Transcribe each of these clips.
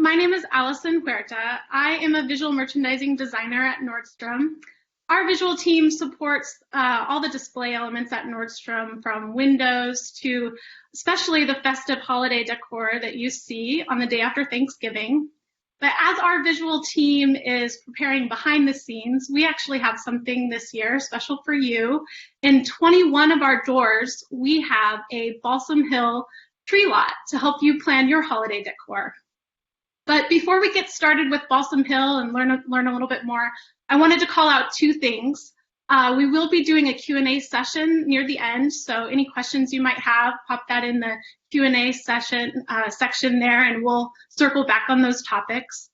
My name is Allison Huerta. I am a visual merchandising designer at Nordstrom. Our visual team supports all the display elements at Nordstrom, from windows to especially the festive holiday decor that you see on the day after Thanksgiving. But as our visual team is preparing behind the scenes, we actually have something this year special for you. In 21 of our doors, we have a Balsam Hill tree lot to help you plan your holiday decor. But before we get started with Balsam Hill and learn a little bit more, I wanted to call out two things. We will be doing a Q&A session near the end, so any questions you might have, pop that in the Q&A section there, and we'll circle back on those topics.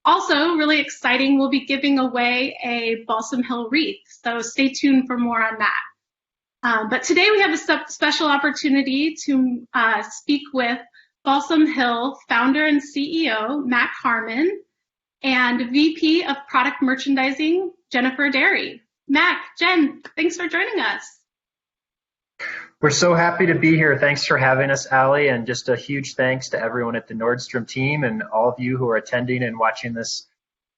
Also, really exciting, we'll be giving away a Balsam Hill wreath, so stay tuned for more on that. But today we have a special opportunity to speak with Balsam Hill founder and CEO, Mac Harmon, and VP of Product Merchandising, Jennifer Derry. Mac, Jen, thanks for joining us. We're so happy to be here. Thanks for having us, Allie, and just a huge thanks to everyone at the Nordstrom team and all of you who are attending and watching this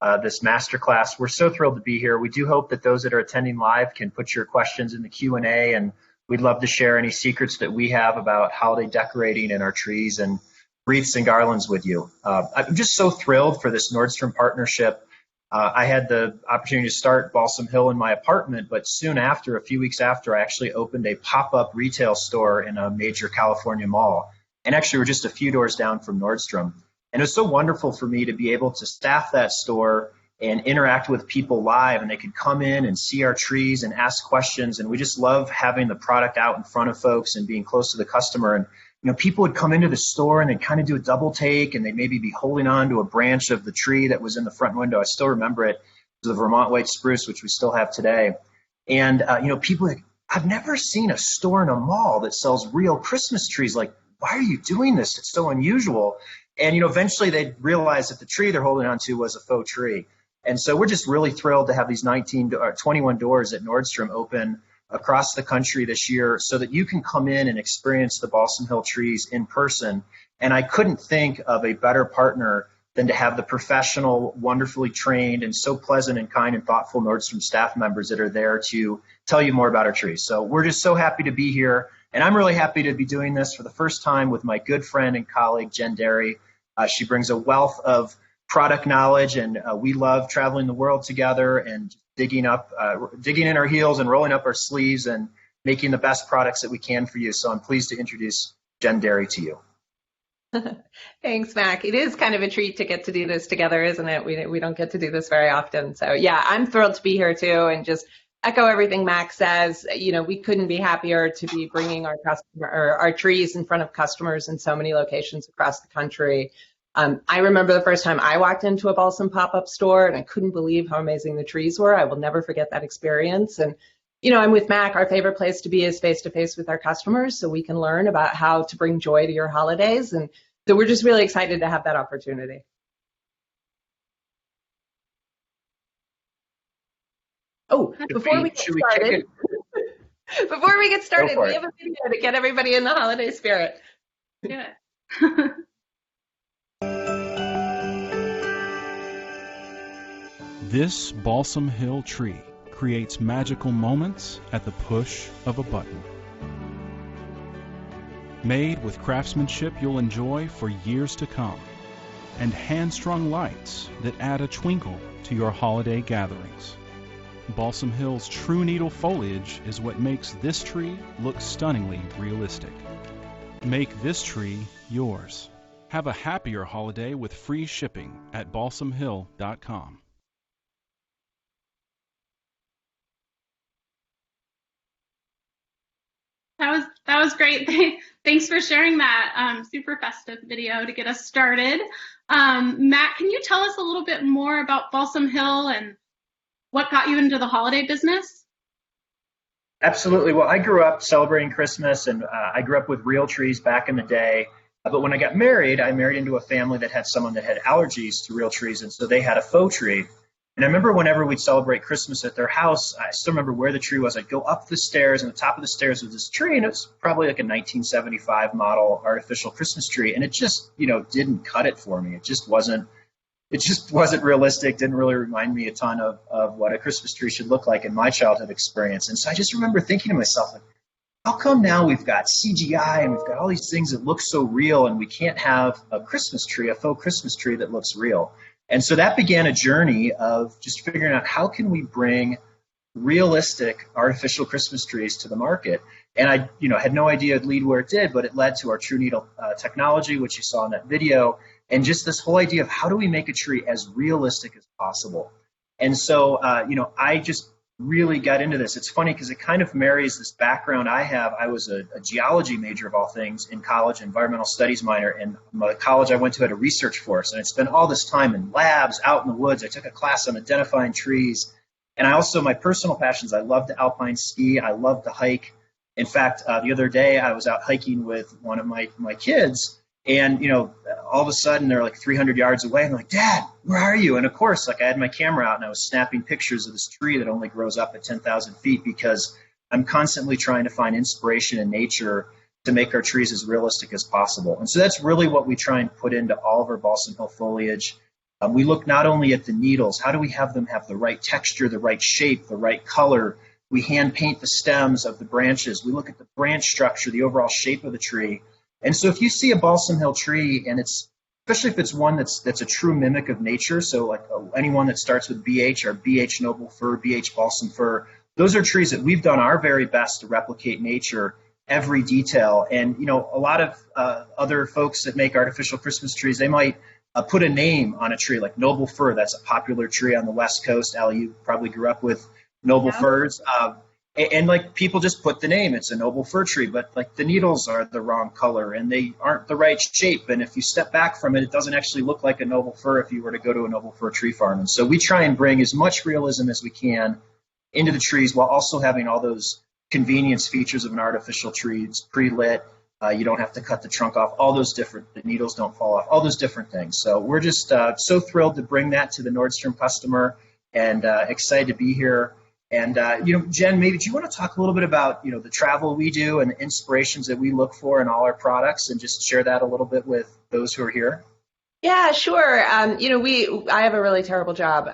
masterclass. We're so thrilled to be here. We do hope that those that are attending live can put your questions in the Q&A, and we'd love to share any secrets that we have about holiday decorating and our trees and wreaths and garlands with you. I'm just so thrilled for this Nordstrom partnership. I had the opportunity to start Balsam Hill in my apartment, but soon after, a few weeks after, I actually opened a pop-up retail store in a major California mall. And actually, we're just a few doors down from Nordstrom. And it was so wonderful for me to be able to staff that store and interact with people live, and they could come in and see our trees and ask questions. And we just love having the product out in front of folks and being close to the customer. And people would come into the store and they'd kind of do a double take, and they'd maybe be holding on to a branch of the tree that was in the front window. I still remember it. It was the Vermont white spruce, which we still have today. And, people, I've never seen a store in a mall that sells real Christmas trees. Like, why are you doing this? It's so unusual. And, eventually they'd realize that the tree they're holding on to was a faux tree. And so we're just really thrilled to have these 21 doors at Nordstrom open across the country this year so that you can come in and experience the Balsam Hill trees in person. And I couldn't think of a better partner than to have the professional, wonderfully trained, and so pleasant and kind and thoughtful Nordstrom staff members that are there to tell you more about our trees. So we're just so happy to be here. And I'm really happy to be doing this for the first time with my good friend and colleague, Jen Derry. She brings a wealth of product knowledge, and we love traveling the world together and digging in our heels and rolling up our sleeves and making the best products that we can for you. So I'm pleased to introduce Jen Derry to you. Thanks, Mac. It is kind of a treat to get to do this together, isn't it? We don't get to do this very often. So yeah, I'm thrilled to be here too, and just echo everything Mac says. We couldn't be happier to be bringing our trees in front of customers in so many locations across the country. I remember the first time I walked into a Balsam pop-up store, and I couldn't believe how amazing the trees were. I will never forget that experience. And, I'm with Mac. Our favorite place to be is face-to-face with our customers, so we can learn about how to bring joy to your holidays. And so we're just really excited to have that opportunity. Oh, before we get started, we have a video to get everybody in the holiday spirit. Yeah. This Balsam Hill tree creates magical moments at the push of a button. Made with craftsmanship you'll enjoy for years to come, and hand-strung lights that add a twinkle to your holiday gatherings. Balsam Hill's true needle foliage is what makes this tree look stunningly realistic. Make this tree yours. Have a happier holiday with free shipping at balsamhill.com. That was great. Thanks for sharing that super festive video to get us started. Matt, can you tell us a little bit more about Balsam Hill and what got you into the holiday business? Absolutely. Well, I grew up celebrating Christmas, and I grew up with real trees back in the day. But when I got married, I married into a family that had someone that had allergies to real trees, and so they had a faux tree. And I remember whenever we'd celebrate Christmas at their house, I still remember where the tree was. I'd go up the stairs, and the top of the stairs was this tree, and it was probably like a 1975 model artificial Christmas tree, and it just, didn't cut it for me. It just wasn't realistic, didn't really remind me a ton of what a Christmas tree should look like in my childhood experience. And so I just remember thinking to myself, like, how come now we've got CGI and we've got all these things that look so real, and we can't have a Christmas tree, a faux Christmas tree that looks real? And so that began a journey of just figuring out how can we bring realistic artificial Christmas trees to the market. And I, had no idea it'd lead where it did, but it led to our True Needle technology, which you saw in that video, and just this whole idea of how do we make a tree as realistic as possible. And so, I just really got into this. It's funny because it kind of marries this background I have. I was a geology major of all things in college, environmental studies minor, and the college I went to had a research force, and I'd spent all this time in labs out in the woods. I took a class on identifying trees, and I also, my personal passions, I love to alpine ski, I love to hike. In fact, the other day I was out hiking with one of my kids, and, all of a sudden they're like 300 yards away. And I'm like, Dad, where are you? And of course, like I had my camera out and I was snapping pictures of this tree that only grows up at 10,000 feet because I'm constantly trying to find inspiration in nature to make our trees as realistic as possible. And so that's really what we try and put into all of our Balsam Hill foliage. We look not only at the needles, how do we have them have the right texture, the right shape, the right color? We hand paint the stems of the branches. We look at the branch structure, the overall shape of the tree. And so if you see a Balsam Hill tree, and it's, especially if it's one that's a true mimic of nature, so like anyone that starts with BH or BH Noble Fir, BH Balsam Fir, those are trees that we've done our very best to replicate nature, every detail. And, a lot of other folks that make artificial Christmas trees, they might put a name on a tree, like Noble Fir. That's a popular tree on the West Coast. Allie, you probably grew up with Noble Firs. And like people just put the name, it's a Noble Fir tree, but like the needles are the wrong color and they aren't the right shape. And if you step back from it, it doesn't actually look like a Noble Fir if you were to go to a Noble Fir tree farm. And so we try and bring as much realism as we can into the trees while also having all those convenience features of an artificial tree. It's pre-lit. You don't have to cut the trunk off. All those the needles don't fall off, all those different things. So we're just so thrilled to bring that to the Nordstrom customer and excited to be here. And, Jen, maybe do you want to talk a little bit about, the travel we do and the inspirations that we look for in all our products and just share that a little bit with those who are here? Yeah, sure. I have a really terrible job.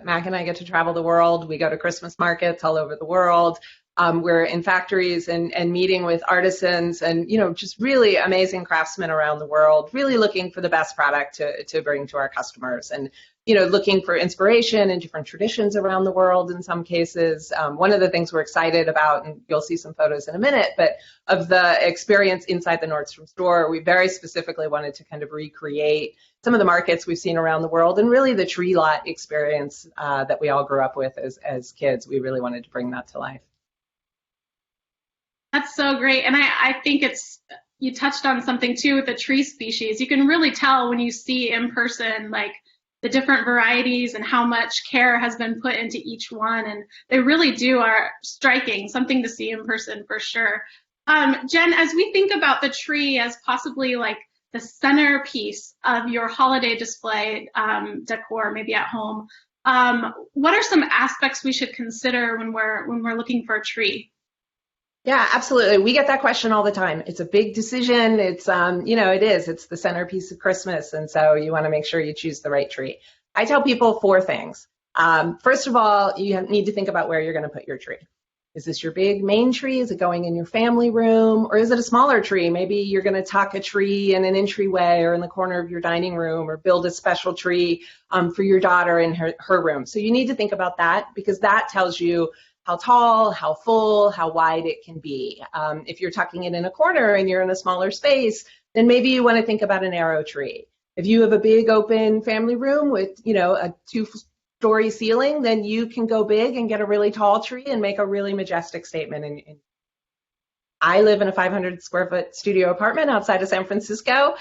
Mac and I get to travel the world. We go to Christmas markets all over the world. We're in factories and meeting with artisans and, just really amazing craftsmen around the world, really looking for the best product to bring to our customers and, looking for inspiration in different traditions around the world in some cases. One of the things we're excited about, and you'll see some photos in a minute, but of the experience inside the Nordstrom store, we very specifically wanted to kind of recreate some of the markets we've seen around the world and really the tree lot experience that we all grew up with as kids. We really wanted to bring that to life. That's so great. And I think you touched on something too with the tree species. You can really tell when you see in person, like the different varieties and how much care has been put into each one. And they really are striking, something to see in person for sure. Jen, as we think about the tree as possibly like the centerpiece of your holiday display decor, maybe at home, what are some aspects we should consider when we're looking for a tree? Yeah, absolutely. We get that question all the time. It's a big decision. It's, it is. It's the centerpiece of Christmas. And so you want to make sure you choose the right tree. I tell people 4 things. First of all, you need to think about where you're going to put your tree. Is this your big main tree? Is it going in your family room? Or is it a smaller tree? Maybe you're going to tuck a tree in an entryway or in the corner of your dining room or build a special tree for your daughter in her room. So you need to think about that because that tells you how tall, how full, how wide it can be. If you're tucking it in a corner and you're in a smaller space, then maybe you want to think about a narrow tree. If you have a big open family room with, a 2-story ceiling, then you can go big and get a really tall tree and make a really majestic statement. I live in a 500 square foot studio apartment outside of San Francisco.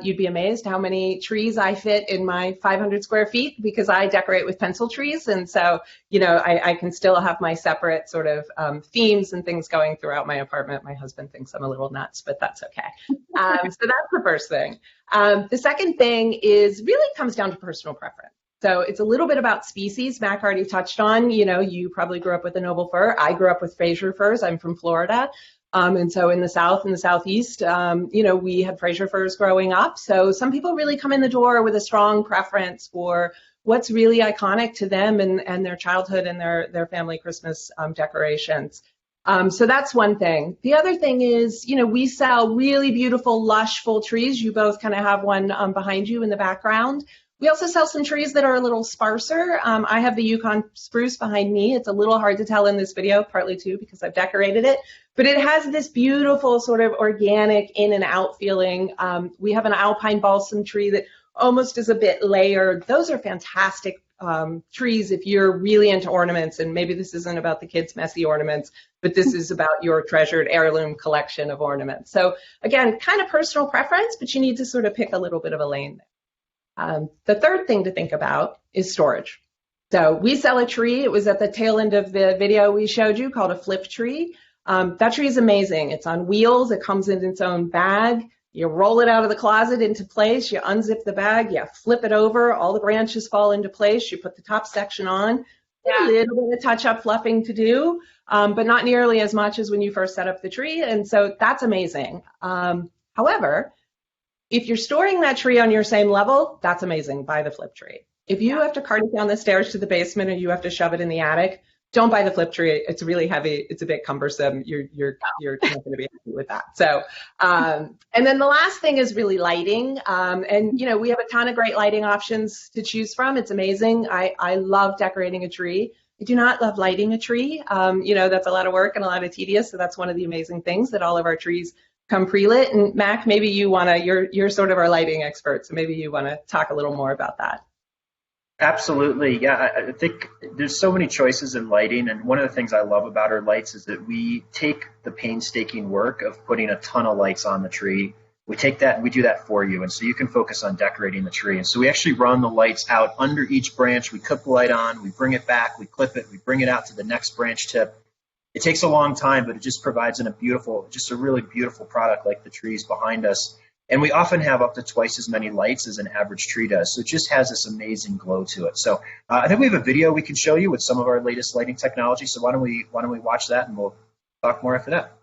You'd be amazed how many trees I fit in my 500 square feet because I decorate with pencil trees. And so, I can still have my separate sort of themes and things going throughout my apartment. My husband thinks I'm a little nuts, but that's okay. So that's the first thing. The second thing is really comes down to personal preference. So it's a little bit about species. Mac already touched on, you probably grew up with a noble fir. I grew up with Fraser firs. I'm from Florida. And so in the South and the Southeast, we had Fraser firs growing up. So some people really come in the door with a strong preference for what's really iconic to them and their childhood and their family Christmas decorations. So that's one thing. The other thing is, we sell really beautiful, lush, full trees. You both kind of have one behind you in the background. We also sell some trees that are a little sparser. I have the Yukon spruce behind me. It's a little hard to tell in this video, partly too because I've decorated it, but it has this beautiful sort of organic in and out feeling. We have an alpine balsam tree that almost is a bit layered. Those are fantastic trees if you're really into ornaments, and maybe this isn't about the kids' messy ornaments, but this is about your treasured heirloom collection of ornaments. So again, kind of personal preference, but you need to sort of pick a little bit of a lane there. The third thing to think about is storage. So we sell a tree. It was at the tail end of the video we showed you called a flip tree. That tree is amazing. It's on wheels. It comes in its own bag. You roll it out of the closet into place. You unzip the bag. You flip it over. All the branches fall into place. You put the top section on. A little bit of touch-up fluffing to do, but not nearly as much as when you first set up the tree. And so that's amazing. However, if you're storing that tree on your same level, that's amazing. Buy the flip tree. If you have to cart it down the stairs to the basement or you have to shove it in the attic, don't buy the flip tree. It's really heavy. It's a bit cumbersome. You're not going to be happy with that. So, and then the last thing is really lighting. And we have a ton of great lighting options to choose from. It's amazing. I love decorating a tree. I do not love lighting a tree. That's a lot of work and a lot of tedious. So that's one of the amazing things that all of our trees come pre-lit. And Mac, maybe you're sort of our lighting expert, so maybe you want to talk a little more about that. Absolutely. Yeah, I think there's so many choices in lighting, and one of the things I love about our lights is that we take the painstaking work of putting a ton of lights on the tree. We take that and we do that for you, and so you can focus on decorating the tree. And so we actually run the lights out under each branch. We clip the light on, we bring it back, we clip it, we bring it out to the next branch tip. It takes a long time, but it just provides a really beautiful product like the trees behind us. And we often have up to twice as many lights as an average tree does. So it just has this amazing glow to it. So I think we have a video we can show you with some of our latest lighting technology. So why don't we watch that, and we'll talk more after that.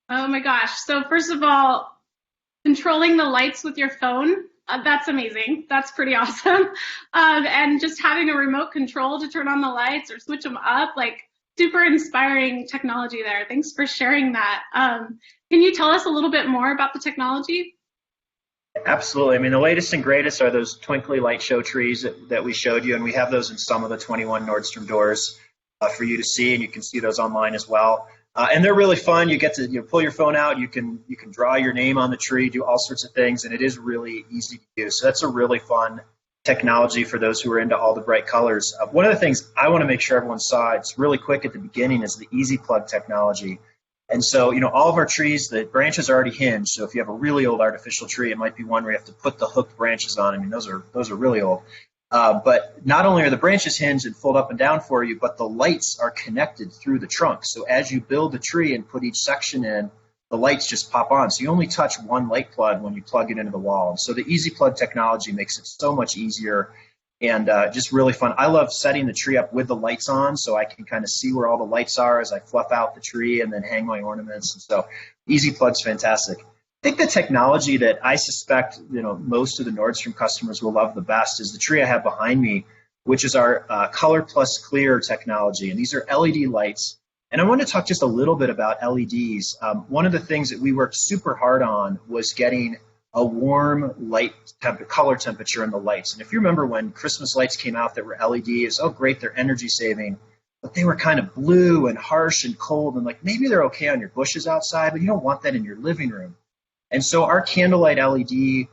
Oh my gosh. So first of all, controlling the lights with your phone, that's amazing. That's pretty awesome. And just having a remote control to turn on the lights or switch them up, like super inspiring technology there. Thanks for sharing that. Can you tell us a little bit more about the technology? Absolutely. I mean, the latest and greatest are those twinkly light show trees that we showed you, and we have those in some of the 21 Nordstrom doors for you to see, and you can see those online as well. And they're really fun. You get to pull your phone out. You can draw your name on the tree, do all sorts of things, and it is really easy to use. So that's a really fun technology for those who are into all the bright colors. One of the things I want to make sure everyone saw, it's really quick at the beginning, is the easy plug technology. And so, all of our trees, the branches are already hinged. So if you have a really old artificial tree, it might be one where you have to put the hooked branches on. I mean, those are really old. But not only are the branches hinged and fold up and down for you, but the lights are connected through the trunk. So as you build the tree and put each section in, the lights just pop on. So you only touch one light plug when you plug it into the wall. And so the Easy Plug technology makes it so much easier and just really fun. I love setting the tree up with the lights on so I can kind of see where all the lights are as I fluff out the tree and then hang my ornaments. And so Easy Plug's fantastic. I think the technology that I suspect most of the Nordstrom customers will love the best is the tree I have behind me, which is our Color Plus Clear technology. And these are LED lights. And I want to talk just a little bit about LEDs. One of the things that we worked super hard on was getting a warm light color temperature in the lights. And if you remember when Christmas lights came out that were LEDs, oh great, they're energy saving, but they were kind of blue and harsh and cold, and like maybe they're okay on your bushes outside, but you don't want that in your living room. And so our candlelight LED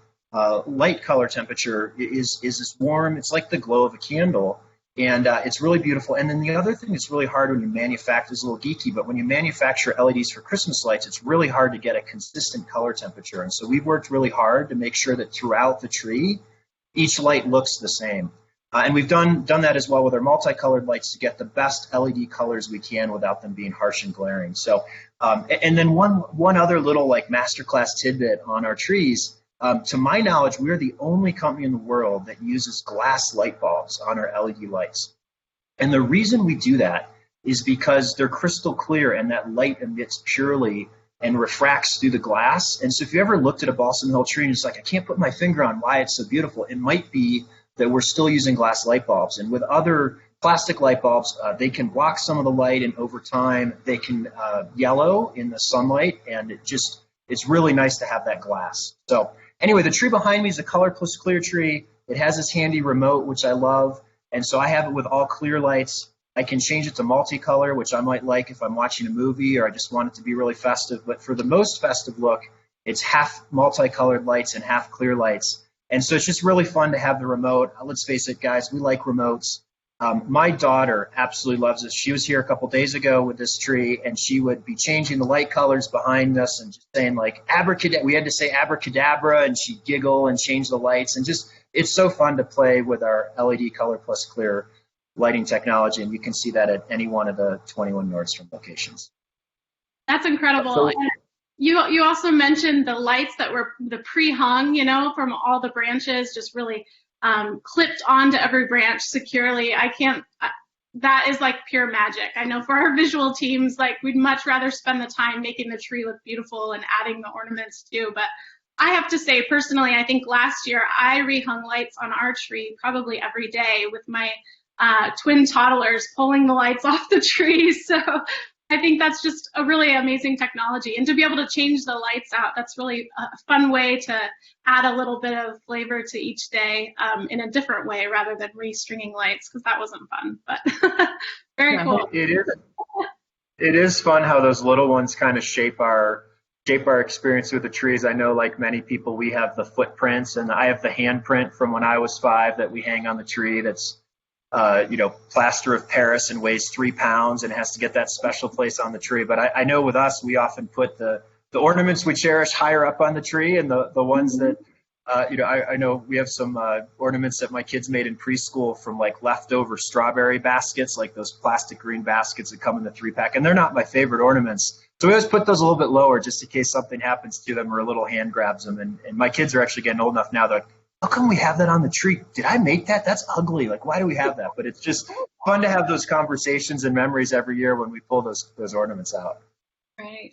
light color temperature is this warm, it's like the glow of a candle. And it's really beautiful. And then the other thing that's really hard when you manufacture, is a little geeky, but when you manufacture LEDs for Christmas lights, it's really hard to get a consistent color temperature. And so we've worked really hard to make sure that throughout the tree, each light looks the same. And we've done that as well with our multicolored lights to get the best LED colors we can without them being harsh and glaring. So, and then one other little like masterclass tidbit on our trees. To my knowledge, we're the only company in the world that uses glass light bulbs on our LED lights. And the reason we do that is because they're crystal clear and that light emits purely and refracts through the glass. And so if you ever looked at a Balsam Hill tree and it's like, I can't put my finger on why it's so beautiful, it might be that we're still using glass light bulbs. And with other plastic light bulbs, they can block some of the light, and over time they can yellow in the sunlight, and it's really nice to have that glass. So anyway, the tree behind me is a Color Plus Clear tree. It has this handy remote, which I love. And so I have it with all clear lights. I can change it to multicolor, which I might like if I'm watching a movie or I just want it to be really festive. But for the most festive look, it's half multicolored lights and half clear lights. And so it's just really fun to have the remote. Let's face it, guys, we like remotes. My daughter absolutely loves this. She was here a couple days ago with this tree, and she would be changing the light colors behind us and just saying like abracadabra. We had to say abracadabra, and she'd giggle and change the lights. And just it's so fun to play with our LED Color Plus Clear lighting technology, and you can see that at any one of the 21 Nordstrom locations. That's incredible. So, and you also mentioned the lights that were the pre-hung, from all the branches, just really clipped onto every branch securely. That is like pure magic. I know for our visual teams, like we'd much rather spend the time making the tree look beautiful and adding the ornaments too. But I have to say personally, I think last year I rehung lights on our tree probably every day with my twin toddlers pulling the lights off the tree. So I think that's just a really amazing technology. And to be able to change the lights out, that's really a fun way to add a little bit of flavor to each day in a different way rather than restringing lights, because that wasn't fun. But very cool. It is fun how those little ones kind of shape our experience with the trees. I know, like many people, we have the footprints, and I have the handprint from when I was 5 that we hang on the tree. That's plaster of Paris and weighs 3 pounds and has to get that special place on the tree. But I know with us, we often put the ornaments we cherish higher up on the tree, and the ones that, I know we have some ornaments that my kids made in preschool from like leftover strawberry baskets, like those plastic green baskets that come in the 3-pack. And they're not my favorite ornaments. So we always put those a little bit lower just in case something happens to them or a little hand grabs them. And my kids are actually getting old enough now. They're like, how come we have that on the tree? Did I make that? That's ugly. Like, why do we have that? But it's just fun to have those conversations and memories every year when we pull those ornaments out. Right.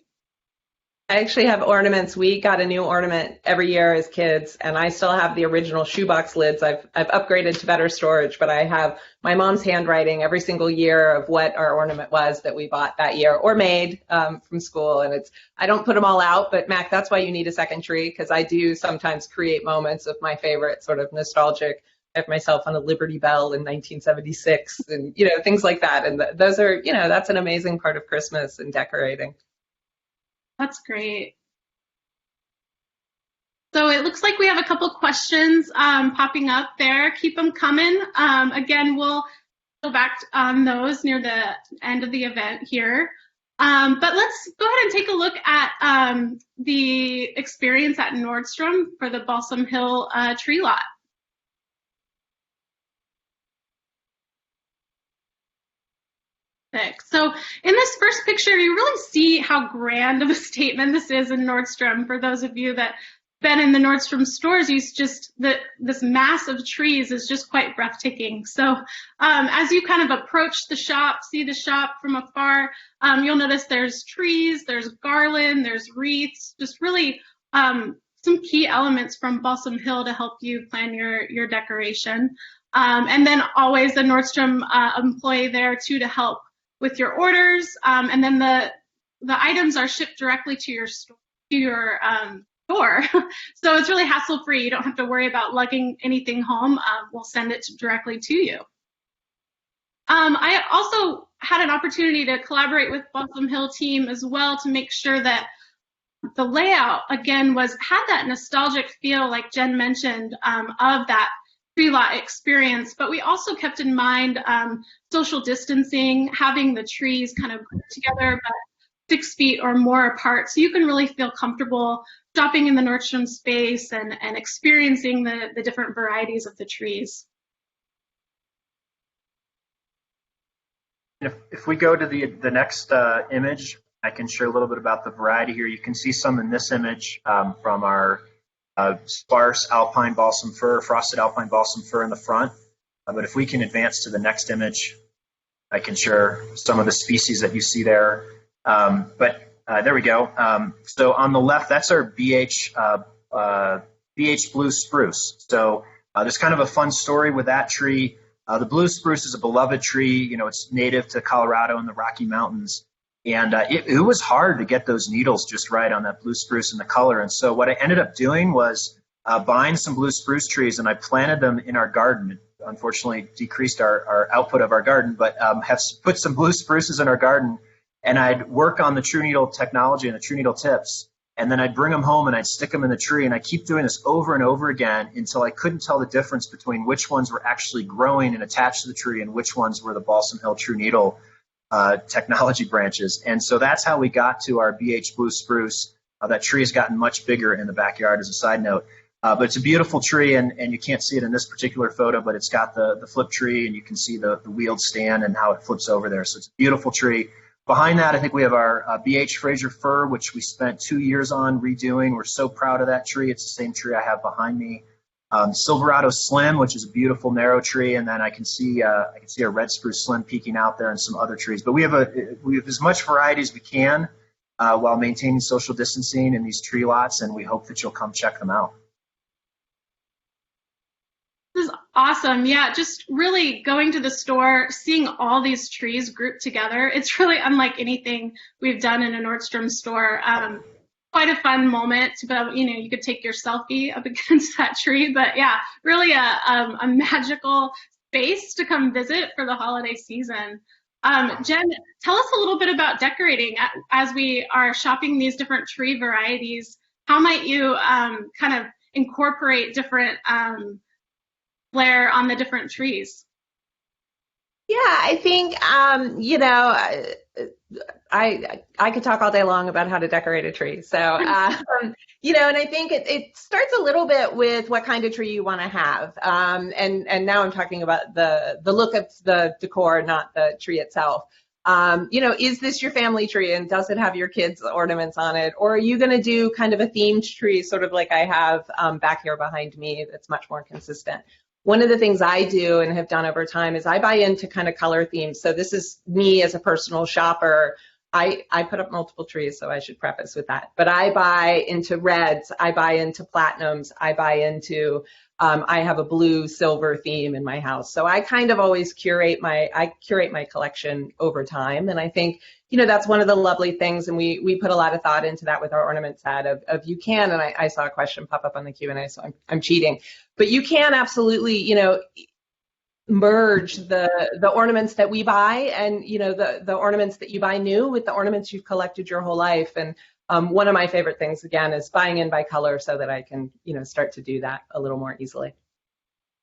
I actually have ornaments. We got a new ornament every year as kids, and I still have the original shoebox lids. I've upgraded to better storage, but I have my mom's handwriting every single year of what our ornament was that we bought that year or made from school. And I don't put them all out, but Mac, that's why you need a second tree, because I do sometimes create moments of my favorite sort of nostalgic. I have myself on a Liberty Bell in 1976 and, things like that. And those are, that's an amazing part of Christmas and decorating. That's great. So it looks like we have a couple questions popping up there. Keep them coming. Again, we'll go back on those near the end of the event here. But let's go ahead and take a look at the experience at Nordstrom for the Balsam Hill tree lot. Perfect. So in this first picture, you really see how grand of a statement this is in Nordstrom. For those of you that been in the Nordstrom stores, this mass of trees is just quite breathtaking. So as you kind of approach the shop, see the shop from afar, you'll notice there's trees, there's garland, there's wreaths, just really some key elements from Balsam Hill to help you plan your decoration. And then always a Nordstrom employee there too to help with your orders. And then the items are shipped directly to your store. So it's really hassle-free. You don't have to worry about lugging anything home. We'll send it directly to you. I also had an opportunity to collaborate with Balsam Hill team as well to make sure that the layout, again, had that nostalgic feel, like Jen mentioned, of that tree lot experience. But we also kept in mind social distancing, having the trees kind of together, but 6 feet or more apart, so you can really feel comfortable shopping in the Nordstrom space and experiencing the different varieties of the trees. If we go to the next image, I can share a little bit about the variety here. You can see some in this image from our sparse alpine balsam fir, frosted alpine balsam fir in the front. But if we can advance to the next image, I can share some of the species that you see there. There we go. So on the left, that's our BH blue spruce. So there's kind of a fun story with that tree. The blue spruce is a beloved tree. You know, it's native to Colorado and the Rocky Mountains. And it was hard to get those needles just right on that blue spruce and the color. And so what I ended up doing was buying some blue spruce trees, and I planted them in our garden. It unfortunately decreased our output of our garden, but have put some blue spruces in our garden. And I'd work on the True Needle technology and the True Needle tips. And then I'd bring them home and I'd stick them in the tree. And I keep doing this over and over again until I couldn't tell the difference between which ones were actually growing and attached to the tree and which ones were the Balsam Hill True Needle technology branches. And so that's how we got to our BH blue spruce. That tree has gotten much bigger in the backyard as a side note. But it's a beautiful tree, and you can't see it in this particular photo, but it's got the flip tree, and you can see the wheeled stand and how it flips over there. So it's a beautiful tree. Behind that, I think we have our BH Fraser fir, which we spent 2 years on redoing. We're so proud of that tree. It's the same tree I have behind me. Silverado Slim, which is a beautiful narrow tree, and then I can see our red spruce slim peeking out there and some other trees. But we have as much variety as we can while maintaining social distancing in these tree lots, and we hope that you'll come check them out. This is awesome. Yeah, just really going to the store, seeing all these trees grouped together. It's really unlike anything we've done in a Nordstrom store. Quite a fun moment to be, you could take your selfie up against that tree, but yeah, really a magical space to come visit for the holiday season. Jen, tell us a little bit about decorating as we are shopping these different tree varieties. How might you kind of incorporate different flair on the different trees? Yeah, I think, I could talk all day long about how to decorate a tree. So, and I think it starts a little bit with what kind of tree you want to have. And now I'm talking about the look of the decor, not the tree itself. Is this your family tree and does it have your kids' ornaments on it? Or are you going to do kind of a themed tree, sort of like I have back here behind me, that's much more consistent? One of the things I do and have done over time is I buy into kind of color themes. So this is me as a personal shopper. I put up multiple trees, so I should preface with that. But I buy into reds, I buy into platinums, I buy into, I have a blue silver theme in my house. So I kind of always curate my collection over time. And I think, that's one of the lovely things. And we put a lot of thought into that with our ornament set of you can, and I saw a question pop up on the Q&A, so I'm cheating. But you can absolutely, merge the ornaments that we buy and, the ornaments that you buy new with the ornaments you've collected your whole life. And one of my favorite things, again, is buying in by color so that I can, start to do that a little more easily.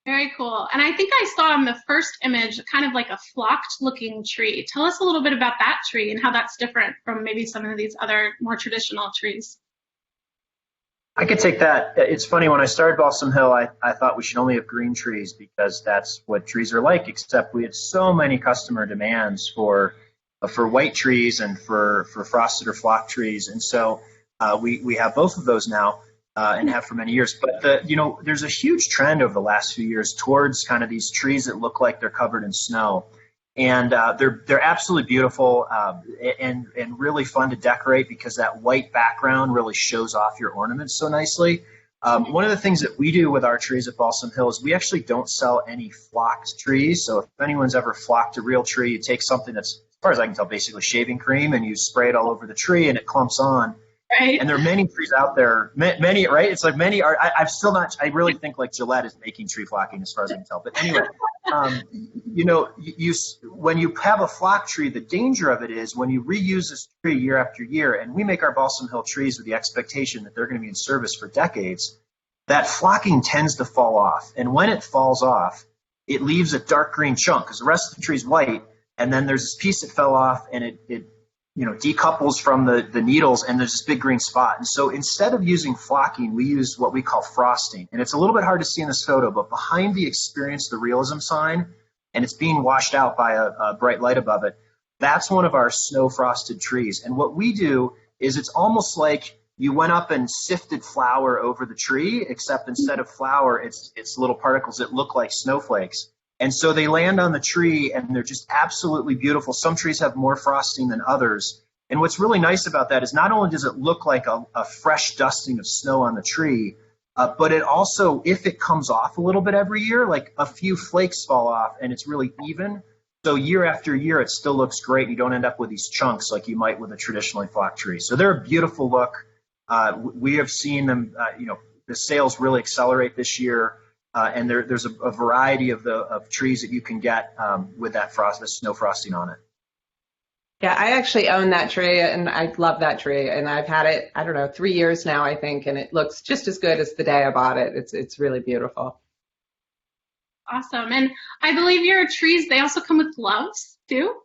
Very cool. And I think I saw in the first image kind of like a flocked looking tree. Tell us a little bit about that tree and how that's different from maybe some of these other more traditional trees. I could take that. It's funny, when I started Balsam Hill, I thought we should only have green trees because that's what trees are like, except we had so many customer demands for for white trees and for frosted or flock trees. And so we have both of those now and have for many years. But there's a huge trend over the last few years towards kind of these trees that look like they're covered in snow. And they're absolutely beautiful and really fun to decorate because that white background really shows off your ornaments so nicely. One of the things that we do with our trees at Balsam Hill is we actually don't sell any flocked trees. So if anyone's ever flocked a real tree, you take something that's, as far as I can tell, basically shaving cream, and you spray it all over the tree and it clumps on. Right. And there are many trees out there, many, right? It's like many are, I've still not, I really think like Gillette is making tree flocking as far as I can tell. But anyway, when you have a flock tree, the danger of it is when you reuse this tree year after year, and we make our Balsam Hill trees with the expectation that they're going to be in service for decades, that flocking tends to fall off. And when it falls off, it leaves a dark green chunk because the rest of the tree is white. And then there's this piece that fell off and it decouples from the needles, and there's this big green spot. And so instead of using flocking, we use what we call frosting. And it's a little bit hard to see in this photo, but behind the experience, the realism sign, and it's being washed out by a bright light above it, that's one of our snow frosted trees. And what we do is it's almost like you went up and sifted flour over the tree, except instead of flour, it's little particles that look like snowflakes. And so they land on the tree, and they're just absolutely beautiful. Some trees have more frosting than others. And what's really nice about that is not only does it look like a fresh dusting of snow on the tree, but it also, if it comes off a little bit every year, like a few flakes fall off, and it's really even. So year after year, it still looks great. You don't end up with these chunks like you might with a traditionally flocked tree. So they're a beautiful look. We have seen them, the sales really accelerate this year. And there's a variety of trees that you can get with that the snow frosting on it. Yeah, I actually own that tree, and I love that tree. And I've had it, 3 years now, I think, and it looks just as good as the day I bought it. It's really beautiful. Awesome. And I believe your trees, they also come with gloves too?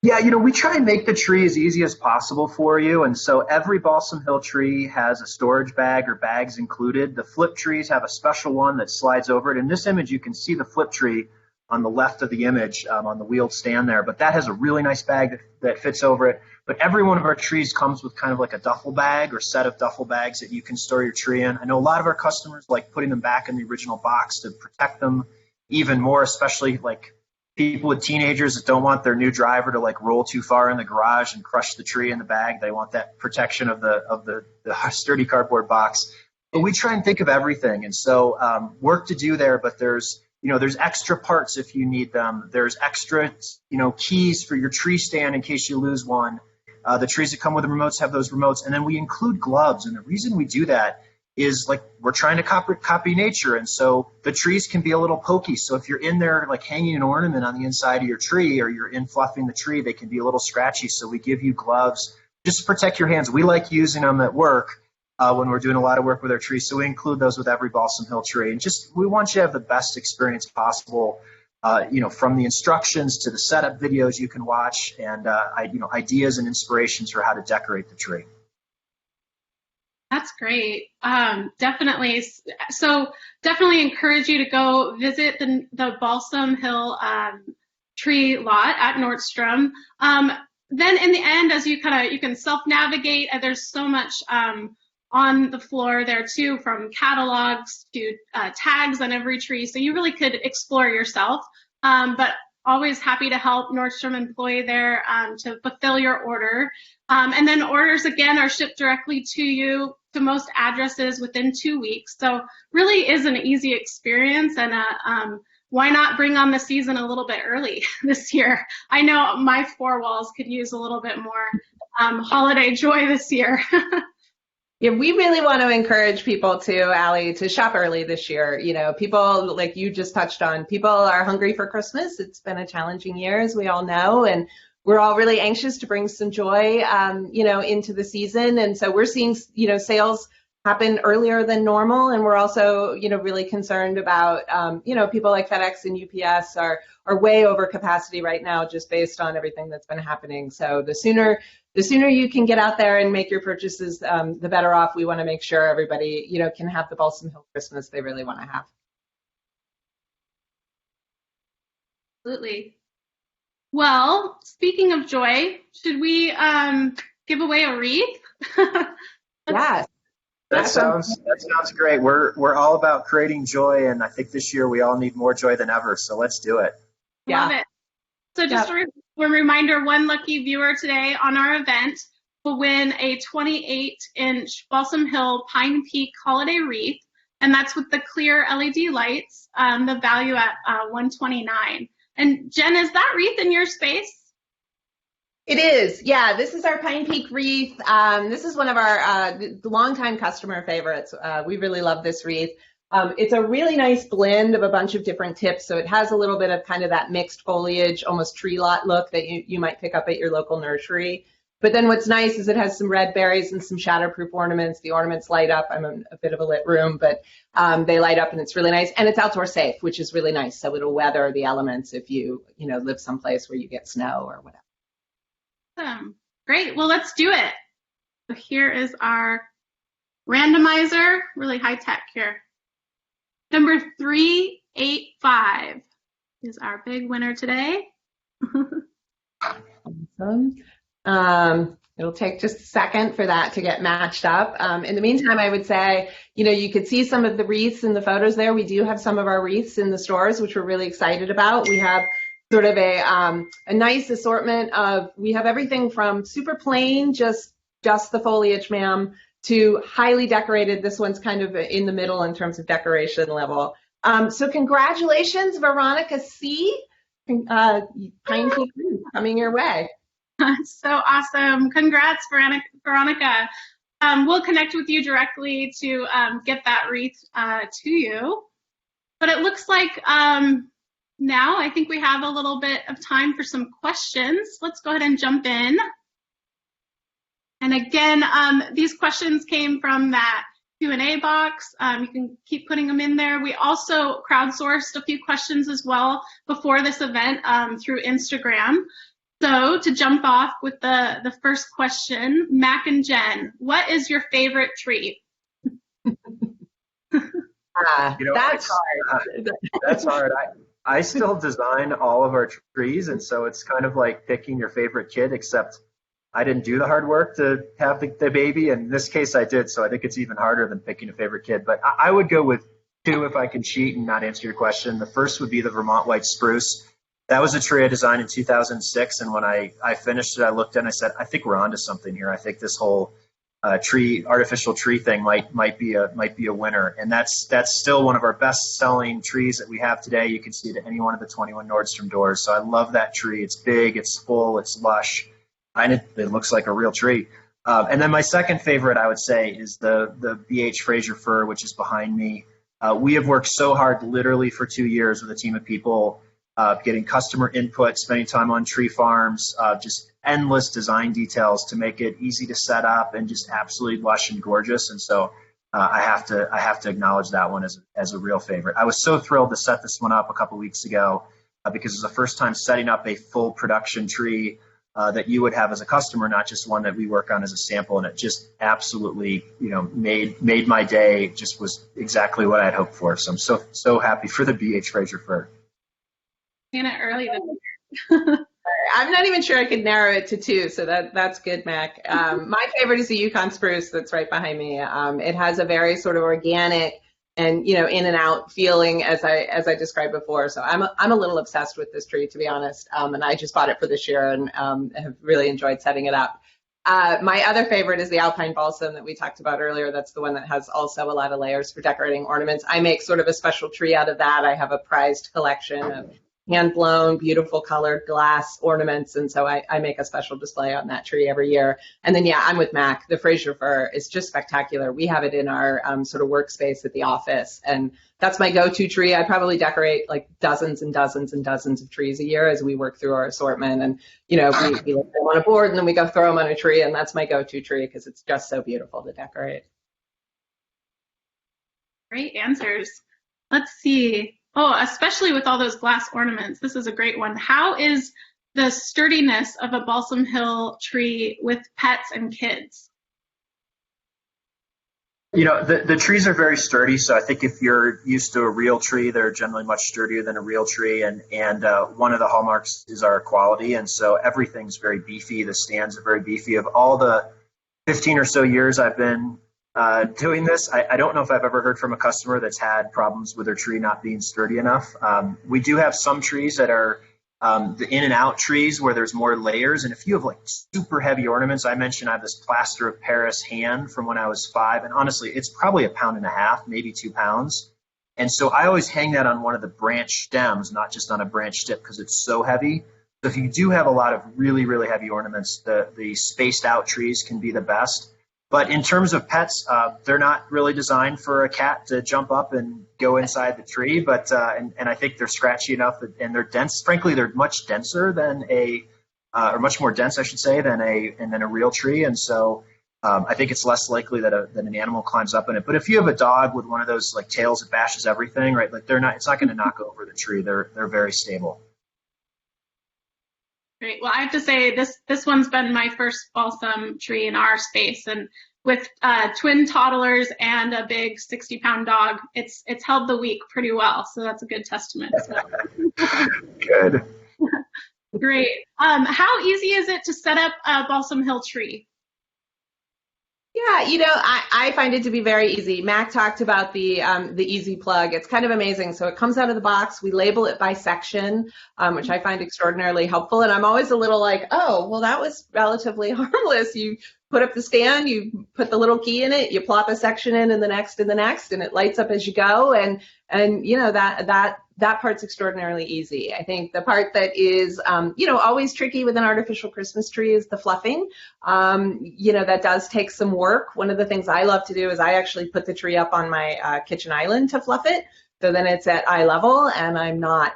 Yeah, we try and make the tree as easy as possible for you. And so every Balsam Hill tree has a storage bag or bags included. The flip trees have a special one that slides over it. In this image, you can see the flip tree on the left of the image on the wheeled stand there. But that has a really nice bag that fits over it. But every one of our trees comes with kind of like a duffel bag or set of duffel bags that you can store your tree in. I know a lot of our customers like putting them back in the original box to protect them even more, especially like people with teenagers that don't want their new driver to like roll too far in the garage and crush the tree in the bag. They want that protection of the sturdy cardboard box. But we try and think of everything. And so work to do there, but there's extra parts if you need them. There's extra, keys for your tree stand in case you lose one. The trees that come with the remotes have those remotes. And then we include gloves. And the reason we do that is like we're trying to copy nature, and so the trees can be a little pokey. So if you're in there like hanging an ornament on the inside of your tree, or you're in fluffing the tree, they can be a little scratchy. So we give you gloves just to protect your hands. We like using them at work when we're doing a lot of work with our trees. So we include those with every Balsam Hill tree, and we want you to have the best experience possible. From the instructions to the setup videos you can watch, and ideas and inspirations for how to decorate the tree. That's great. Definitely. So definitely encourage you to go visit the Balsam Hill tree lot at Nordstrom. Then in the end, as you can self-navigate, there's so much on the floor there too, from catalogs to tags on every tree. So you really could explore yourself, but always happy to help Nordstrom employee there to fulfill your order. And then orders, again, are shipped directly to you to most addresses within 2 weeks. So really is an easy experience, and why not bring on the season a little bit early this year? I know my four walls could use a little bit more holiday joy this year. Yeah, we really want to encourage people to, Allie, to shop early this year. People, like you just touched on, people are hungry for Christmas. It's been a challenging year, as we all know, and we're all really anxious to bring some joy, into the season. And so we're seeing, sales happen earlier than normal. And we're also, really concerned about, people like FedEx and UPS are way over capacity right now, just based on everything that's been happening. So the sooner you can get out there and make your purchases, the better off. We want to make sure everybody, can have the Balsam Hill Christmas they really want to have. Absolutely. Well, speaking of joy, should we give away a wreath? Yes. That sounds great. We're all about creating joy, and I think this year we all need more joy than ever. So let's do it. Love it. So just a reminder, one lucky viewer today on our event will win a 28-inch Balsam Hill Pine Peak Holiday Wreath, and that's with the clear LED lights, the value at $129. And Jen, is that wreath in your space? It is, yeah. This is our Pine Peak wreath. This is one of our longtime customer favorites. We really love this wreath. It's a really nice blend of a bunch of different tips. So it has a little bit of kind of that mixed foliage, almost tree lot look that you might pick up at your local nursery. But then what's nice is it has some red berries and some shatterproof ornaments. The ornaments light up. I'm in a bit of a lit room, but they light up and it's really nice. And it's outdoor safe, which is really nice. So it'll weather the elements if you live someplace where you get snow or whatever. Awesome. Great. Well, let's do it. So here is our randomizer, really high tech here. Number 385 is our big winner today. Awesome. It'll take just a second for that to get matched up. In the meantime, I would say, you could see some of the wreaths in the photos there. We do have some of our wreaths in the stores, which we're really excited about. We have sort of a nice assortment of, we have everything from super plain, just the foliage, ma'am, to highly decorated. This one's kind of in the middle in terms of decoration level. So congratulations, Veronica C. Pine Peak coming your way. So awesome. Congrats, Veronica. We'll connect with you directly to get that wreath to you. But it looks like now I think we have a little bit of time for some questions. Let's go ahead and jump in. And again, these questions came from that Q&A box. You can keep putting them in there. We also crowdsourced a few questions as well before this event through Instagram. So to jump off with the first question, Mac and Jen, what is your favorite tree? That's hard. That's hard. I still design all of our trees, and so it's kind of like picking your favorite kid, except I didn't do the hard work to have the baby. In this case, I did, so I think it's even harder than picking a favorite kid. But I would go with two if I can cheat and not answer your question. The first would be the Vermont white spruce. That was a tree I designed in 2006, and when I finished it, I looked at it and I said, I think we're onto something here. I think this whole artificial tree thing might be a winner, and that's still one of our best selling trees that we have today. You can see it at any one of the 21 Nordstrom doors. So I love that tree. It's big, it's full, it's lush, and it looks like a real tree. And then my second favorite, I would say, is the BH Fraser fir, which is behind me. We have worked so hard, literally for 2 years, with a team of people, getting customer input, spending time on tree farms, just endless design details to make it easy to set up and just absolutely lush and gorgeous. And so I have to acknowledge that one as a real favorite. I was so thrilled to set this one up a couple weeks ago because it was the first time setting up a full production tree that you would have as a customer, not just one that we work on as a sample. And it just absolutely, made my day. It just was exactly what I had hoped for. So I'm so happy for the BH Fraser fir. It early this year. I'm not even sure I could narrow it to two, so that's good, Mac. My favorite is the Yukon spruce that's right behind me. It has a very sort of organic and in and out feeling as I described before. So I'm a little obsessed with this tree, to be honest. And I just bought it for this year and have really enjoyed setting it up. My other favorite is the Alpine Balsam that we talked about earlier. That's the one that has also a lot of layers for decorating ornaments. I make sort of a special tree out of that. I have a prized collection of hand-blown, beautiful colored glass ornaments, and so I make a special display on that tree every year. And then, I'm with Mac. The Fraser fir is just spectacular. We have it in our sort of workspace at the office, and that's my go-to tree. I probably decorate like dozens and dozens and dozens of trees a year as we work through our assortment, and we lay them on a board, and then we go throw them on a tree, and that's my go-to tree because it's just so beautiful to decorate. Great answers. Let's see. Oh, especially with all those glass ornaments. This is a great one. How is the sturdiness of a Balsam Hill tree with pets and kids? The trees are very sturdy, so I think if you're used to a real tree, they're generally much sturdier than a real tree, and one of the hallmarks is our quality, and so everything's very beefy. The stands are very beefy. Of all the 15 or so years I've been doing this, I don't know if I've ever heard from a customer that's had problems with their tree not being sturdy enough. We do have some trees that are the in and out trees where there's more layers, and if you have like super heavy ornaments, I mentioned I have this plaster of Paris hand from when I was 5, and honestly it's probably 1.5 pounds, maybe 2 pounds, and so I always hang that on one of the branch stems, not just on a branch tip, because it's so heavy. So if you do have a lot of really heavy ornaments, the spaced out trees can be the best. But in terms of pets, they're not really designed for a cat to jump up and go inside the tree. But and I think they're scratchy enough, and they're dense. Frankly, they're much denser than or much more dense, I should say, than a real tree. And so I think it's less likely that an animal climbs up in it. But if you have a dog with one of those like tails that bashes everything, right? Like it's not going to knock over the tree. They're very stable. Great. Well, I have to say this one's been my first balsam tree in our space, and with twin toddlers and a big 60-pound dog, it's held the week pretty well. So that's a good testament. So. Good. Great. How easy is it to set up a Balsam Hill tree? Yeah, I find it to be very easy. Mac talked about the easy plug. It's kind of amazing. So it comes out of the box. We label it by section, which I find extraordinarily helpful. And I'm always a little like, oh, well, that was relatively harmless. You put up the stand, you put the little key in it, you plop a section in and the next and the next, and it lights up as you go. And that part's extraordinarily easy. I think the part that is, always tricky with an artificial Christmas tree is the fluffing. That does take some work. One of the things I love to do is I actually put the tree up on my kitchen island to fluff it. So then it's at eye level and I'm not,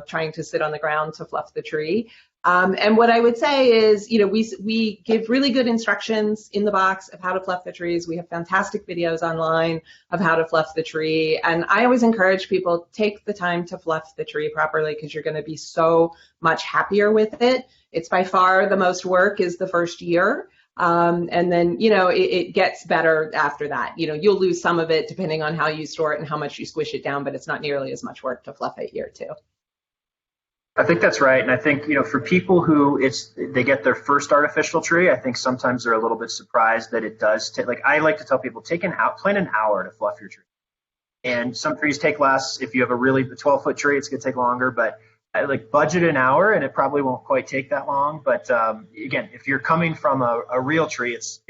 trying to sit on the ground to fluff the tree. And what I would say is, we give really good instructions in the box of how to fluff the trees. We have fantastic videos online of how to fluff the tree. And I always encourage people, take the time to fluff the tree properly because you're going to be so much happier with it. It's by far the most work is the first year. And then, it gets better after that. You'll lose some of it depending on how you store it and how much you squish it down, but it's not nearly as much work to fluff it year 2. I think that's right. And I think, for people who they get their first artificial tree, I think sometimes they're a little bit surprised that it does take, like I like to tell people, plan an hour to fluff your tree. And some trees take less. If you have a 12-foot tree, it's going to take longer, but budget an hour and it probably won't quite take that long. But again, if you're coming from a real tree, it's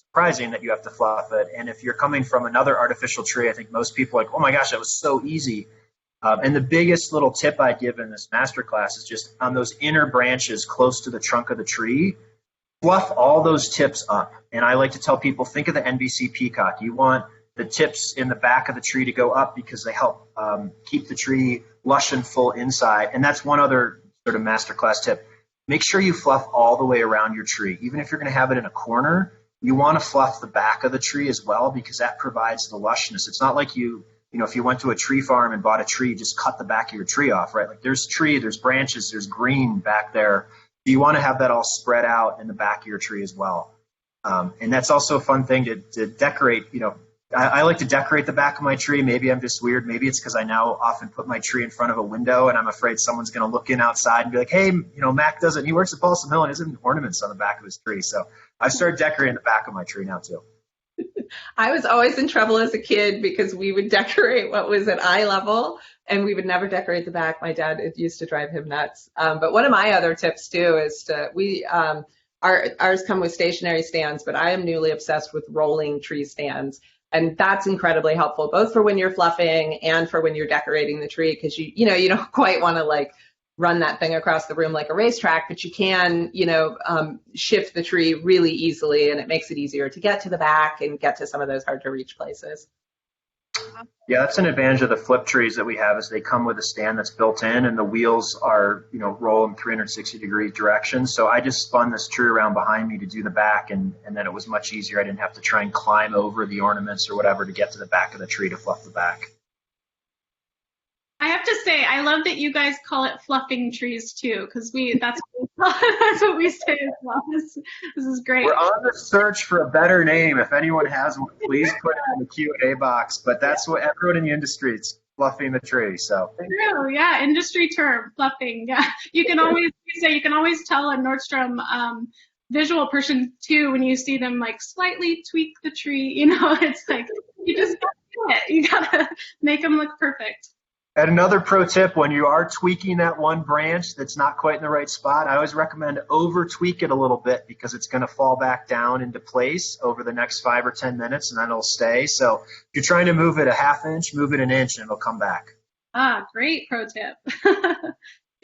surprising that you have to fluff it. And if you're coming from another artificial tree, I think most people are like, oh my gosh, that was so easy. And the biggest little tip I give in this masterclass is just on those inner branches close to the trunk of the tree, fluff all those tips up. And I like to tell people, think of the NBC peacock. You want the tips in the back of the tree to go up because they help keep the tree lush and full inside. And that's one other sort of masterclass tip. Make sure you fluff all the way around your tree. Even if you're going to have it in a corner, you want to fluff the back of the tree as well because that provides the lushness. It's not like if you went to a tree farm and bought a tree, just cut the back of your tree off, right? Like there's branches, there's green back there. You want to have that all spread out in the back of your tree as well. And that's also a fun thing to decorate. I like to decorate the back of my tree. Maybe I'm just weird. Maybe it's because I now often put my tree in front of a window and I'm afraid someone's going to look in outside and be like, hey, Mac does it. He works at Balsam Hill and has ornaments on the back of his tree. So I've started decorating the back of my tree now too. I was always in trouble as a kid because we would decorate what was at eye level and we would never decorate the back. My dad, it used to drive him nuts. But one of my other tips too is ours come with stationary stands, but I am newly obsessed with rolling tree stands. And that's incredibly helpful, both for when you're fluffing and for when you're decorating the tree, because you don't quite want to run that thing across the room like a racetrack, but you can, shift the tree really easily, and it makes it easier to get to the back and get to some of those hard to reach places. Yeah, that's an advantage of the flip trees that we have is they come with a stand that's built in and the wheels are, roll in 360-degree directions. So I just spun this tree around behind me to do the back and then it was much easier. I didn't have to try and climb over the ornaments or whatever to get to the back of the tree to fluff the back. I have to say, I love that you guys call it fluffing trees too, because that's what we That's what we say as well. This is great. We're on the search for a better name. If anyone has one, please put it in the Q&A box. But that's what everyone in the industry is fluffing the tree. So True, yeah, industry term, fluffing. Yeah, you can always tell a Nordstrom visual person too when you see them like slightly tweak the tree. It's like you just gotta do it. You gotta make them look perfect. and another pro tip, when you are tweaking that one branch that's not quite in the right spot, I always recommend over tweak it a little bit because it's going to fall back down into place over the next 5 or 10 minutes and then it'll stay. So if you're trying to move it a half inch, move it an inch and it'll come back. Great pro tip.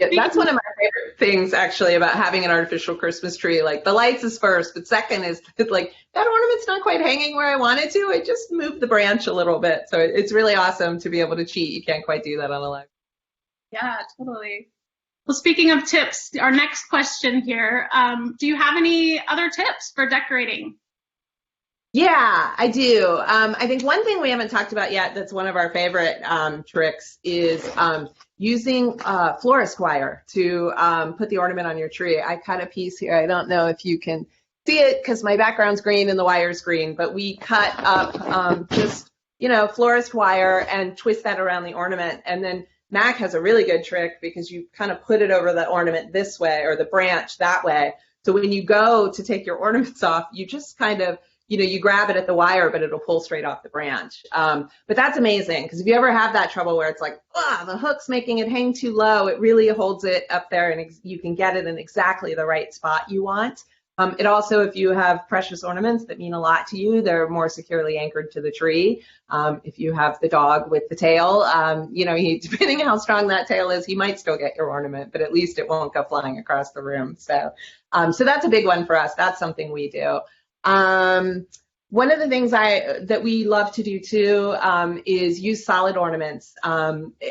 Yeah, that's one of my favorite things actually about having an artificial Christmas tree. Like the lights is first, but second is like that ornament's not quite hanging where I want it to. I just moved the branch a little bit. So it's really awesome to be able to cheat. You can't quite do that on a live. Yeah, totally. Well, speaking of tips, our next question here, do you have any other tips for decorating? Yeah, I do. I think one thing we haven't talked about yet that's one of our favorite tricks is using florist wire to put the ornament on your tree. I cut a piece here. I don't know if you can see it because my background's green and the wire's green, but we cut up just, florist wire and twist that around the ornament. And then Mac has a really good trick because you kind of put it over the ornament this way or the branch that way. So when you go to take your ornaments off, you just kind of you grab it at the wire, but it'll pull straight off the branch. But that's amazing because if you ever have that trouble where it's like, the hook's making it hang too low, it really holds it up there and you can get it in exactly the right spot you want. It also, if you have precious ornaments that mean a lot to you, they're more securely anchored to the tree. If you have the dog with the tail, depending on how strong that tail is, he might still get your ornament, but at least it won't go flying across the room. So that's a big one for us. That's something we do. One of the things that we love to do too is use solid ornaments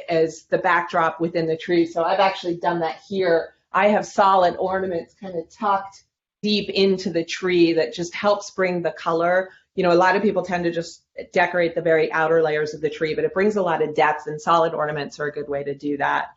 as the backdrop within the tree. So I've actually done that here. I have solid ornaments kind of tucked deep into the tree that just helps bring the color. A lot of people tend to just decorate the very outer layers of the tree, but it brings a lot of depth, and solid ornaments are a good way to do that.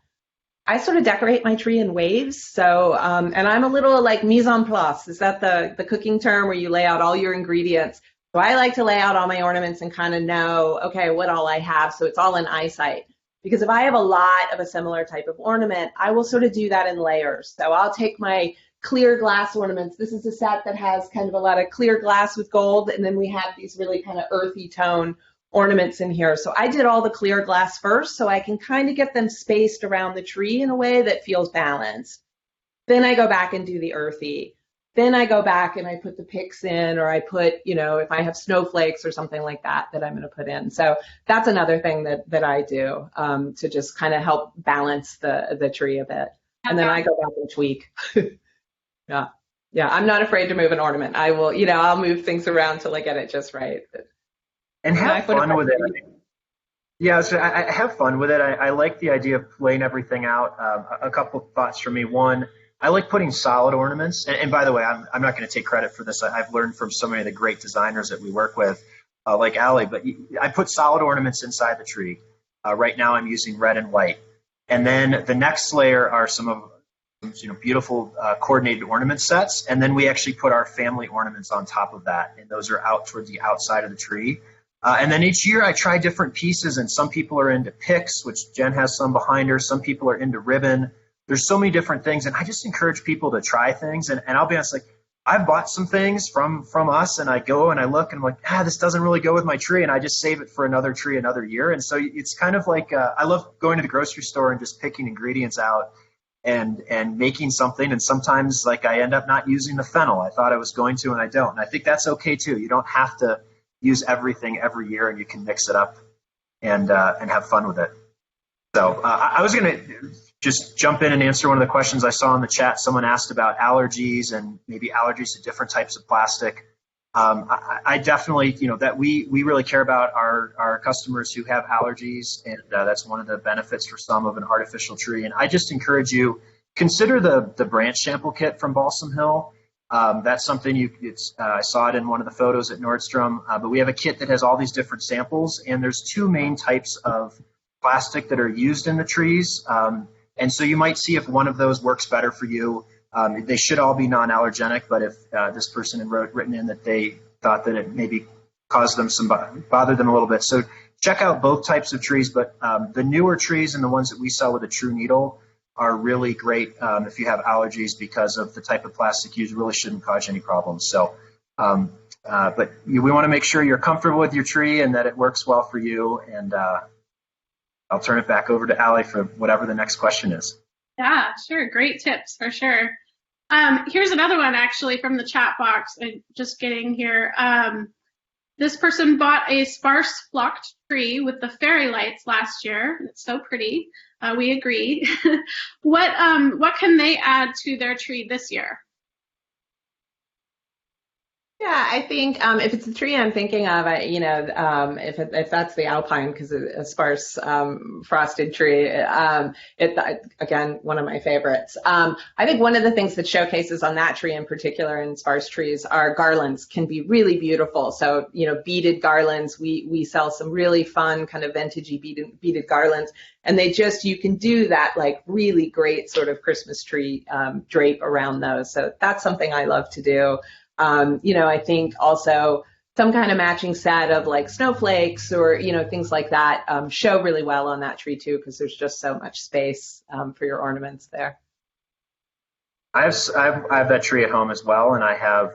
I sort of decorate my tree in waves. So, and I'm a little like mise en place. Is that the cooking term where you lay out all your ingredients? So I like to lay out all my ornaments and kind of know, okay, what all I have. So it's all in eyesight. Because if I have a lot of a similar type of ornament, I will sort of do that in layers. So I'll take my clear glass ornaments. This is a set that has kind of a lot of clear glass with gold. And then we have these really kind of earthy tone ornaments in here. So I did all the clear glass first so I can kind of get them spaced around the tree in a way that feels balanced. Then I go back and do the earthy. Then I go back and I put the picks in, or I put, if I have snowflakes or something like that I'm going to put in. So that's another thing that I do to just kind of help balance the tree a bit. And then I go back and tweak. Yeah, I'm not afraid to move an ornament. I will, I'll move things around till I get it just right. And have fun with it. Yeah, so I have fun with it. I like the idea of laying everything out. A couple thoughts from me. One, I like putting solid ornaments. And by the way, I'm not going to take credit for this. I've learned from so many of the great designers that we work with, like Allie. But I put solid ornaments inside the tree. Right now I'm using red and white. And then the next layer are some of beautiful coordinated ornament sets. And then we actually put our family ornaments on top of that. And those are out towards the outside of the tree. And then each year I try different pieces, and some people are into picks, which Jen has some behind her. Some people are into ribbon. There's so many different things, and I just encourage people to try things. And I'll be honest, like I've bought some things from us, and I go and I look and I'm like, this doesn't really go with my tree, and I just save it for another tree another year. And so it's kind of like I love going to the grocery store and just picking ingredients out and making something. And sometimes like I end up not using the fennel. I thought I was going to, and I don't. And I think that's okay too. You don't have to use everything every year, and you can mix it up and have fun with it. So I was going to just jump in and answer one of the questions I saw in the chat. Someone asked about allergies and maybe allergies to different types of plastic. I definitely, that we really care about our customers who have allergies, and that's one of the benefits for some of an artificial tree. And I just encourage you, consider the branch sample kit from Balsam Hill. That's something I saw it in one of the photos at Nordstrom, but we have a kit that has all these different samples, and there's two main types of plastic that are used in the trees. And so you might see if one of those works better for you. They should all be non-allergenic, but if this person had written in that they thought that it maybe caused them bothered them a little bit. So check out both types of trees, but the newer trees and the ones that we sell with a true needle are really great if you have allergies, because of the type of plastic used. Really shouldn't cause any problems. So, but we want to make sure you're comfortable with your tree and that it works well for you. And I'll turn it back over to Allie for whatever the next question is. Yeah, sure. Great tips for sure. Here's another one actually from the chat box. Just getting here. This person bought a sparse flocked tree with the fairy lights last year. It's so pretty. We agree. What can they add to their tree this year? Yeah, I think if it's a tree I'm thinking of, if that's the alpine, because a sparse frosted tree, again, one of my favorites. I think one of the things that showcases on that tree in particular, in sparse trees, are garlands. Can be really beautiful. So, beaded garlands. We sell some really fun kind of vintagey beaded garlands, and you can do that like really great sort of Christmas tree drape around those. So that's something I love to do. I think also some kind of matching set of like snowflakes or, things like that show really well on that tree too, because there's just so much space for your ornaments there. I have that tree at home as well, and I have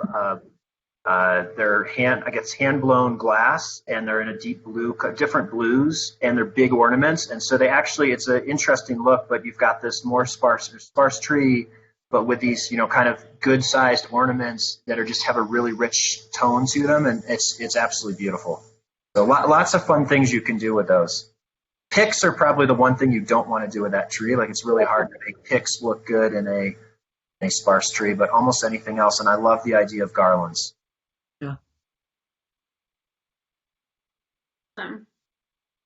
they're hand blown glass, and they're in a deep blue, different blues, and they're big ornaments, and so it's an interesting look. But you've got this more sparse tree, but with these, kind of good-sized ornaments that have a really rich tone to them, and it's absolutely beautiful. So lots of fun things you can do with those. Picks are probably the one thing you don't want to do with that tree. Like, it's really hard to make picks look good in a sparse tree, but almost anything else. And I love the idea of garlands. Yeah.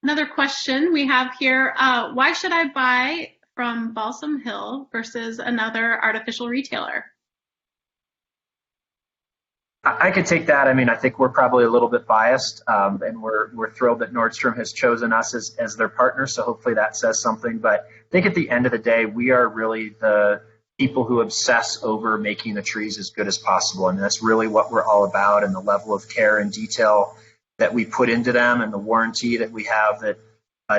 Another question we have here: why should I buy from Balsam Hill versus another artificial retailer? I could take that. I mean, I think we're probably a little bit biased, and we're thrilled that Nordstrom has chosen us as their partner. So hopefully that says something. But I think at the end of the day, we are really the people who obsess over making the trees as good as possible, and that's really what we're all about. And the level of care and detail that we put into them, and the warranty that we have to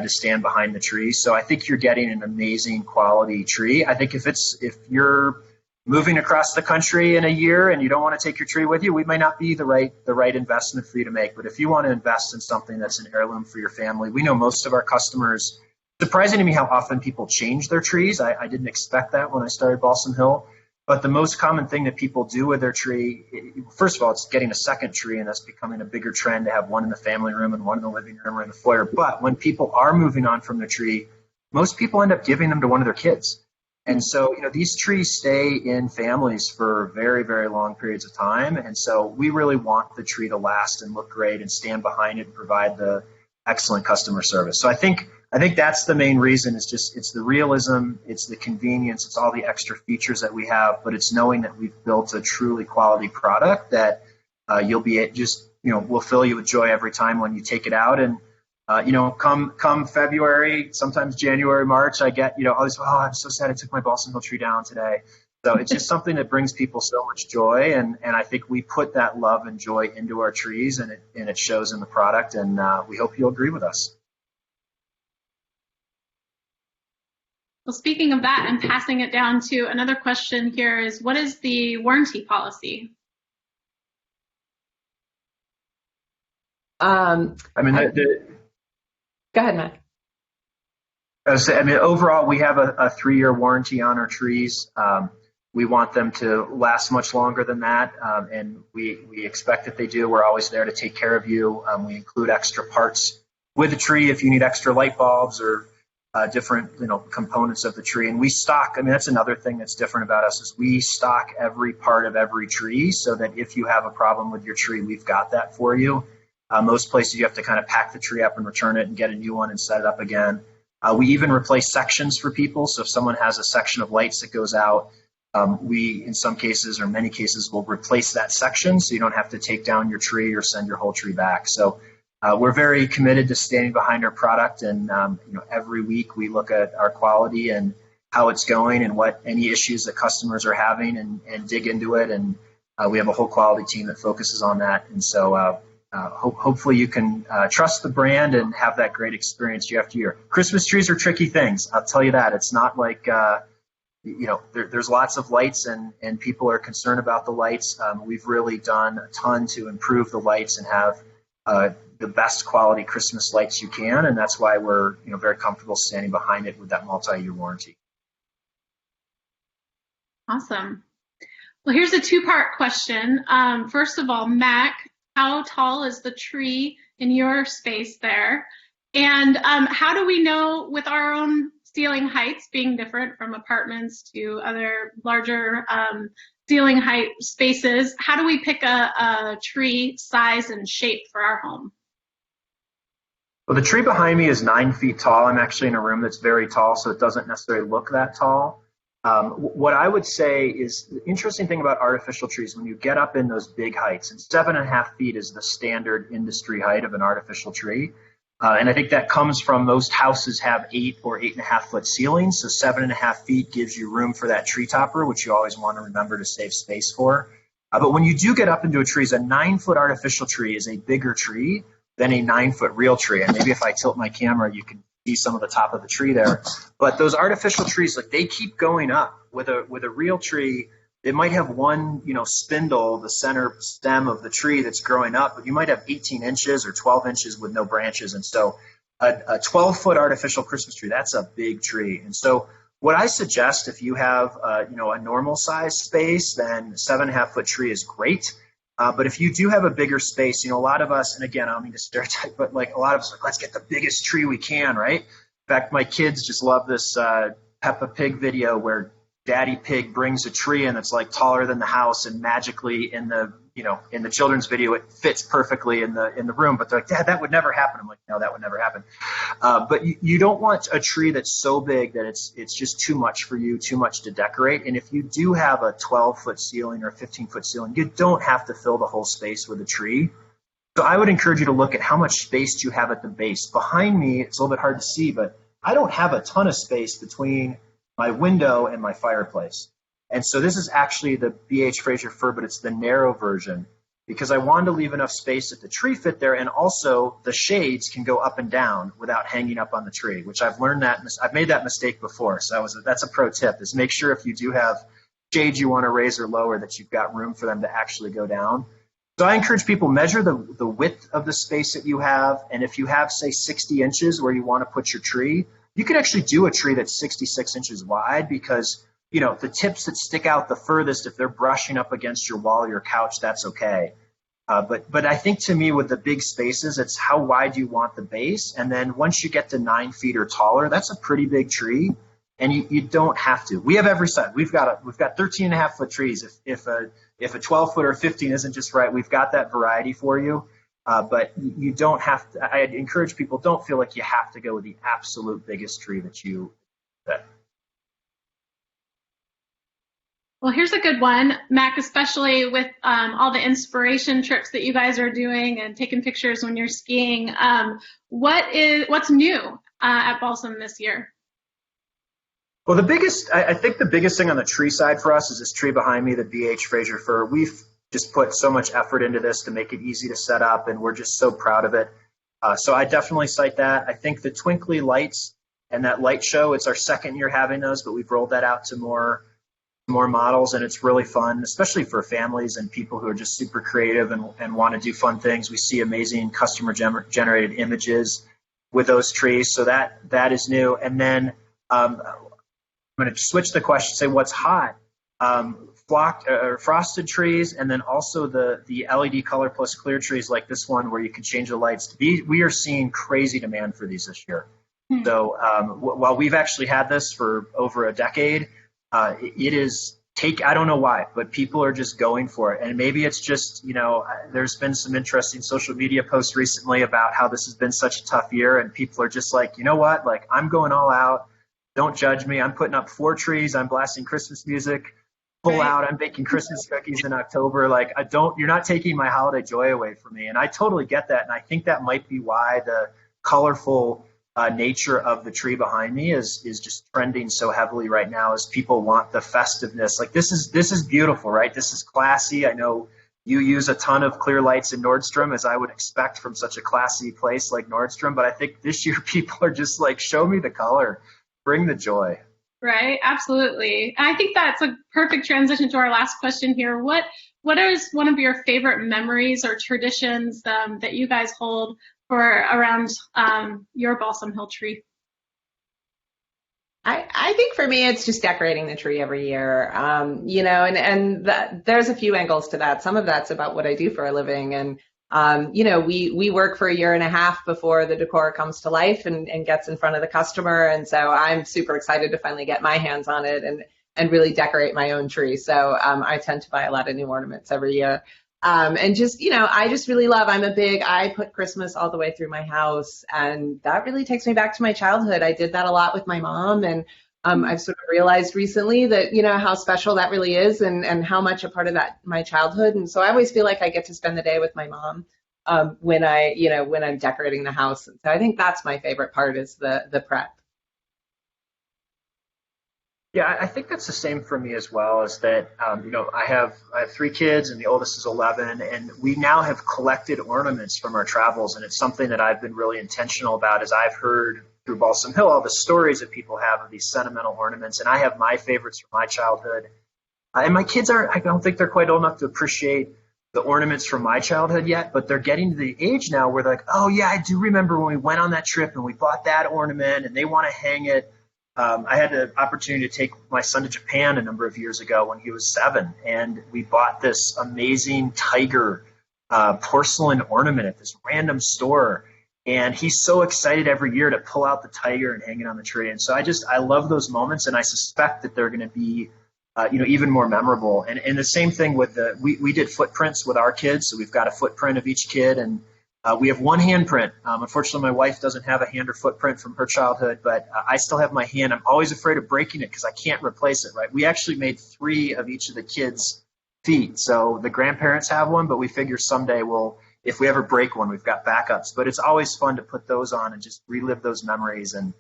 stand behind the tree. So I think you're getting an amazing quality tree. I think if you're moving across the country in a year and you don't want to take your tree with you, we may not be the right investment for you to make. But if you want to invest in something that's an heirloom for your family, we know most of our customers, surprising to me how often people change their trees. I didn't expect that when I started Balsam Hill. But the most common thing that people do with their tree, first of all, it's getting a second tree, and that's becoming a bigger trend to have one in the family room and one in the living room or in the foyer. But when people are moving on from their tree, most people end up giving them to one of their kids. And so, these trees stay in families for very, very long periods of time. And so we really want the tree to last and look great and stand behind it and provide the excellent customer service. So I think that's the main reason. It's the realism, it's the convenience, it's all the extra features that we have, but it's knowing that we've built a truly quality product that you'll be will fill you with joy every time when you take it out. And come February, sometimes January, March, I get always, I'm so sad I took my Balsam Hill tree down today. So it's just something that brings people so much joy, and I think we put that love and joy into our trees, and it shows in the product, and we hope you'll agree with us. Well, speaking of that and passing it down to another question here is, what is the warranty policy? Go ahead, Matt. Overall, we have a 3-year warranty on our trees. We want them to last much longer than that, and we expect that they do. We're always there to take care of you. We include extra parts with the tree if you need extra light bulbs or different components of the tree. And we stock, that's another thing that's different about us, is we stock every part of every tree, so that if you have a problem with your tree, we've got that for you. Most places you have to kind of pack the tree up and return it and get a new one and set it up again. We even replace sections for people. So if someone has a section of lights that goes out, we, in some cases or many cases, will replace that section, so you don't have to take down your tree or send your whole tree back. So we're very committed to standing behind our product, and every week we look at our quality and how it's going and what any issues that customers are having and dig into it. And we have a whole quality team that focuses on that. And so hopefully you can trust the brand and have that great experience year after year. Christmas trees are tricky things. I'll tell you that. It's not like, there's lots of lights and people are concerned about the lights. We've really done a ton to improve the lights and have the best quality Christmas lights you can. And that's why we're very comfortable standing behind it with that multi-year warranty. Awesome. Well, here's a two-part question. First of all, Mac, how tall is the tree in your space there? And how do we know, with our own ceiling heights being different from apartments to other larger ceiling height spaces, how do we pick a tree size and shape for our home? Well, the tree behind me is 9 feet tall. I'm actually in a room that's very tall, so it doesn't necessarily look that tall. What I would say is the interesting thing about artificial trees, when you get up in those big heights, and 7.5 feet is the standard industry height of an artificial tree. And I think that comes from most houses have 8 or 8.5 foot ceilings. So 7.5 feet gives you room for that tree topper, which you always want to remember to save space for. But when you do get up into a tree, a 9 foot artificial tree is a bigger tree than a 9 foot real tree. And maybe if I tilt my camera, you can see some of the top of the tree there. But those artificial trees, they keep going up. With a real tree, it might have one, spindle, the center stem of the tree that's growing up, but you might have 18 inches or 12 inches with no branches. And so a 12-foot artificial Christmas tree, that's a big tree. And so what I suggest, if you have, a normal size space, then 7.5-foot tree is great. But if you do have a bigger space, a lot of us, and again, I don't mean to stereotype, but a lot of us let's get the biggest tree we can, right? In fact, my kids just love this Peppa Pig video where Daddy Pig brings a tree in that's taller than the house, and magically in the children's video it fits perfectly in the room. But they're like, Dad, that would never happen. I'm like, no, that would never happen. But you don't want a tree that's so big that it's just too much for you, too much to decorate. And if you do have a 12-foot ceiling or a 15-foot ceiling, you don't have to fill the whole space with a tree. So I would encourage you to look at how much space do you have at the base. Behind me, it's a little bit hard to see, but I don't have a ton of space between my window and my fireplace. And so this is actually the B.H. Fraser fir, but it's the narrow version because I wanted to leave enough space that the tree fit there, and also the shades can go up and down without hanging up on the tree, which I've learned that I've made that mistake before. So that's a pro tip, is make sure if you do have shades you want to raise or lower that you've got room for them to actually go down. So I encourage people, measure the width of the space that you have, and if you have, say, 60 inches where you want to put your tree, you can actually do a tree that's 66 inches wide because, the tips that stick out the furthest, if they're brushing up against your wall or your couch, that's okay. But I think to me with the big spaces, it's how wide you want the base. And then once you get to 9 feet or taller, that's a pretty big tree. And you don't have to. We have every size. We've got 13.5-foot trees. If a 12-foot or 15 isn't just right, we've got that variety for you. But you don't have to. I encourage people, don't feel like you have to go with the absolute biggest tree that you fit. Well, here's a good one, Mac, especially with all the inspiration trips that you guys are doing and taking pictures when you're skiing. What's new at Balsam this year? Well, I think the biggest thing on the tree side for us is this tree behind me, the B.H. Fraser fir. We've just put so much effort into this to make it easy to set up, and we're just so proud of it. So I definitely cite that. I think the twinkly lights and that light show, it's our second year having those, but we've rolled that out to more models, and it's really fun, especially for families and people who are just super creative and want to do fun things. We see amazing customer generated images with those trees, so that is new. And then I'm going to switch the question, say what's hot. Frosted trees, and then also the LED color plus clear trees like this one where you can change the lights. We are seeing crazy demand for these this year. Mm-hmm. So while we've actually had this for over a decade, I don't know why, but people are just going for it. And maybe it's just, there's been some interesting social media posts recently about how this has been such a tough year, and people are just like, you know what, I'm going all out. Don't judge me. I'm putting up 4 trees. I'm blasting Christmas music. Full out. I'm baking Christmas cookies in October. You're not taking my holiday joy away from me. And I totally get that. And I think that might be why the colorful nature of the tree behind me is just trending so heavily right now as people want the festiveness. Like this is beautiful, right? This is classy. I know you use a ton of clear lights in Nordstrom, as I would expect from such a classy place like Nordstrom. But I think this year people are just like, show me the color, bring the joy. Right, absolutely. I think that's a perfect transition to our last question here. What is one of your favorite memories or traditions that you guys hold for around your Balsam Hill tree? I think for me, it's just decorating the tree every year. There's a few angles to that. Some of that's about what I do for a living. And, we work for a year and a half before the decor comes to life and gets in front of the customer. And so I'm super excited to finally get my hands on it and really decorate my own tree. So I tend to buy a lot of new ornaments every year. I just really love, I put Christmas all the way through my house, and that really takes me back to my childhood. I did that a lot with my mom, and I've sort of realized recently that, how special that really is and how much a part of that my childhood. And so I always feel like I get to spend the day with my mom when I'm decorating the house. And so I think that's my favorite part is the prep. Yeah, I think that's the same for me as well, is that, I have 3 kids and the oldest is 11, and we now have collected ornaments from our travels. And it's something that I've been really intentional about, as I've heard through Balsam Hill all the stories that people have of these sentimental ornaments. And I have my favorites from my childhood. And my kids I don't think they're quite old enough to appreciate the ornaments from my childhood yet, but they're getting to the age now where they're like, oh yeah, I do remember when we went on that trip and we bought that ornament, and they want to hang it. I had the opportunity to take my son to Japan a number of years ago when he was 7, and we bought this amazing tiger porcelain ornament at this random store. And he's so excited every year to pull out the tiger and hang it on the tree. And so I love those moments, and I suspect that they're going to be, even more memorable. And the same thing with we did footprints with our kids. So we've got a footprint of each kid, and we have one handprint. Unfortunately, my wife doesn't have a hand or footprint from her childhood, but I still have my hand. I'm always afraid of breaking it because I can't replace it, right? We actually made 3 of each of the kids' feet. So the grandparents have one, but we figure someday if we ever break one, we've got backups. But it's always fun to put those on and just relive those memories. And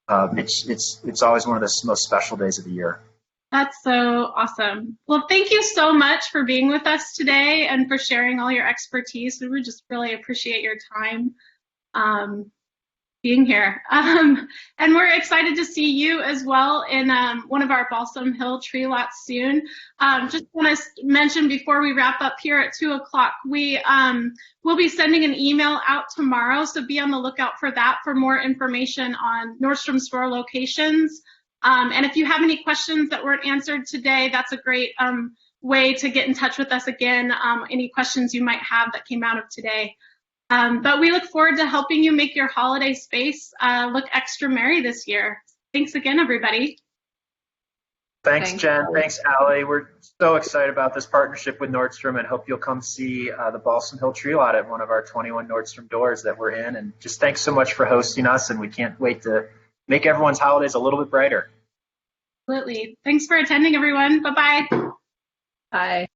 it's always one of the most special days of the year. That's so awesome. Well, thank you so much for being with us today and for sharing all your expertise. We would just really appreciate your time being here. And we're excited to see you as well in one of our Balsam Hill tree lots soon. Just want to mention before we wrap up here at 2 o'clock, we'll be sending an email out tomorrow, so be on the lookout for that for more information on Nordstrom store locations. And if you have any questions that weren't answered today, that's a great way to get in touch with us again, any questions you might have that came out of today. But we look forward to helping you make your holiday space look extra merry this year. Thanks again, everybody. Thanks, Jen. Thanks, Allie. We're so excited about this partnership with Nordstrom, and hope you'll come see the Balsam Hill tree lot at one of our 21 Nordstrom doors that we're in. And just thanks so much for hosting us, and we can't wait to make everyone's holidays a little bit brighter. Absolutely. Thanks for attending, everyone. Bye-bye. Bye.